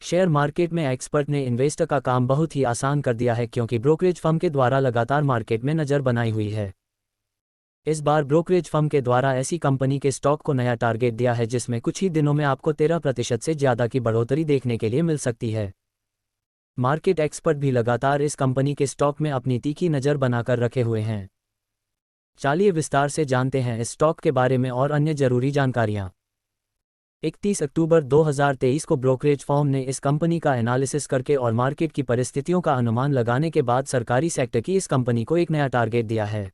Share market में expert ने investor का काम बहुत ही आसान कर दिया है क्योंकि ब्रोकरेज फर्म के द्वारा लगातार मार्केट में नज़र बनाई हुई है। इस बार ब्रोकरेज फर्म के द्वारा ऐसी कंपनी के स्टॉक को नया टारगेट दिया है जिसमें कुछ ही दिनों में आपको 13% से ज़्यादा की बढ़ोतरी देखने के लिए मिल सकती है। मार्केट एक्सपर्ट भी लगातार इस कंपनी के स्टॉक में अपनी तीखी नज़र बनाकर रखे हुए हैं। चलिए विस्तार से जानते हैं इस स्टॉक के बारे में और अन्य जरूरी जानकारियां। 31 अक्टूबर 2023 को ब्रोकरेज फर्म ने इस कंपनी का एनालिसिस करके और मार्केट की परिस्थितियों का अनुमान लगाने के बाद सरकारी सेक्टर की इस कंपनी को एक नया टारगेट दिया है।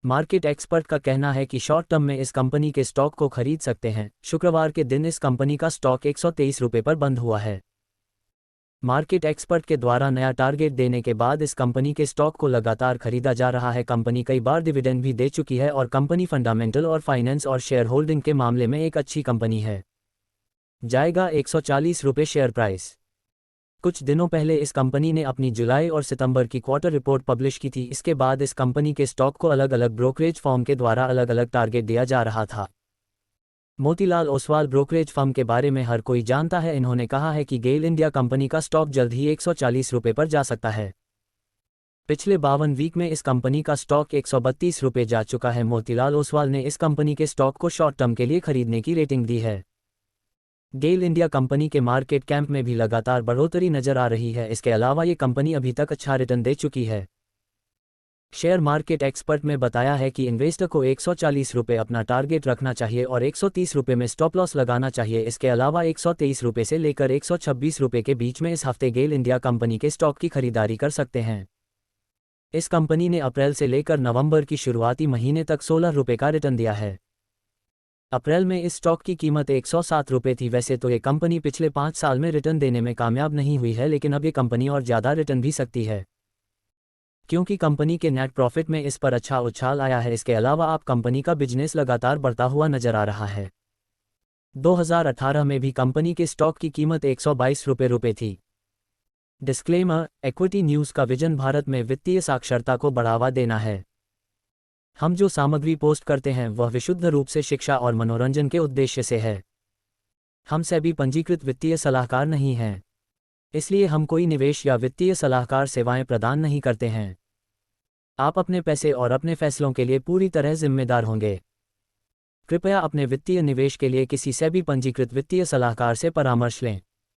मार्केट एक्सपर्ट का कहना है कि शॉर्ट टर्म में इस कंपनी के स्टॉक को खरीद सकते हैं। शुक्रवार के दिन इस कंपनी का स्टॉक 123 रुपये पर बंद हुआ है। मार्केट एक्सपर्ट के द्वारा नया टारगेट देने के बाद इस कंपनी के स्टॉक को लगातार खरीदा जा रहा है। कंपनी कई बार डिविडेंड भी दे चुकी है और कंपनी फंडामेंटल और फाइनेंस और शेयर होल्डिंग के मामले में एक अच्छी कंपनी है। जाएगा 140 रुपये शेयर प्राइस। कुछ दिनों पहले इस कंपनी ने अपनी जुलाई और सितंबर की क्वार्टर रिपोर्ट पब्लिश की थी। इसके बाद इस कंपनी के स्टॉक को अलग अलग ब्रोकरेज फर्म के द्वारा अलग अलग टारगेट दिया जा रहा था। मोतीलाल ओसवाल ब्रोकरेज फर्म के बारे में हर कोई जानता है। इन्होंने कहा है कि गेल इंडिया कंपनी का स्टॉक जल्द ही 140 रुपये पर जा सकता है। पिछले 52 वीक में इस कंपनी का स्टॉक 132 रुपये जा चुका है। मोतीलाल ओसवाल ने इस कंपनी के स्टॉक को शॉर्ट टर्म के लिए खरीदने की रेटिंग दी है। गेल इंडिया कंपनी के मार्केट कैंप में भी लगातार बढ़ोतरी नजर आ रही है। इसके अलावा ये कंपनी अभी तक अच्छा रिटर्न दे चुकी है। शेयर मार्केट एक्सपर्ट में बताया है कि इन्वेस्टर को 140 रुपये अपना टारगेट रखना चाहिए और 130 रुपये में स्टॉप लॉस लगाना चाहिए। इसके अलावा 123 रुपये से लेकर 126 रुपये के बीच में इस हफ्ते गेल इंडिया कंपनी के स्टॉक की खरीदारी कर सकते हैं। इस कंपनी ने अप्रैल से लेकर नवंबर की शुरुआती महीने तक 16 रुपये का रिटर्न दिया है। अप्रैल में इस स्टॉक की कीमत 107 रुपये थी। वैसे तो ये कंपनी पिछले 5 साल में रिटर्न देने में कामयाब नहीं हुई है, लेकिन अब ये कंपनी और ज़्यादा रिटर्न भी सकती है क्योंकि कंपनी के नेट प्रॉफिट में इस पर अच्छा उछाल आया है। इसके अलावा आप कंपनी का बिजनेस लगातार बढ़ता हुआ नजर आ रहा है। 2018 में भी कंपनी के स्टॉक की कीमत 122 रुपये थी। डिस्क्लेमर: इक्विटी न्यूज़ का विजन भारत में वित्तीय साक्षरता को बढ़ावा देना है। हम जो सामग्री पोस्ट करते हैं वह विशुद्ध रूप से शिक्षा और मनोरंजन के उद्देश्य से है। हम सेबी पंजीकृत वित्तीय सलाहकार नहीं हैं, इसलिए हम कोई निवेश या वित्तीय सलाहकार सेवाएं प्रदान नहीं करते हैं। आप अपने पैसे और अपने फैसलों के लिए पूरी तरह जिम्मेदार होंगे। कृपया अपने वित्तीय निवेश के लिए किसी सेबी पंजीकृत वित्तीय सलाहकार से परामर्श लें।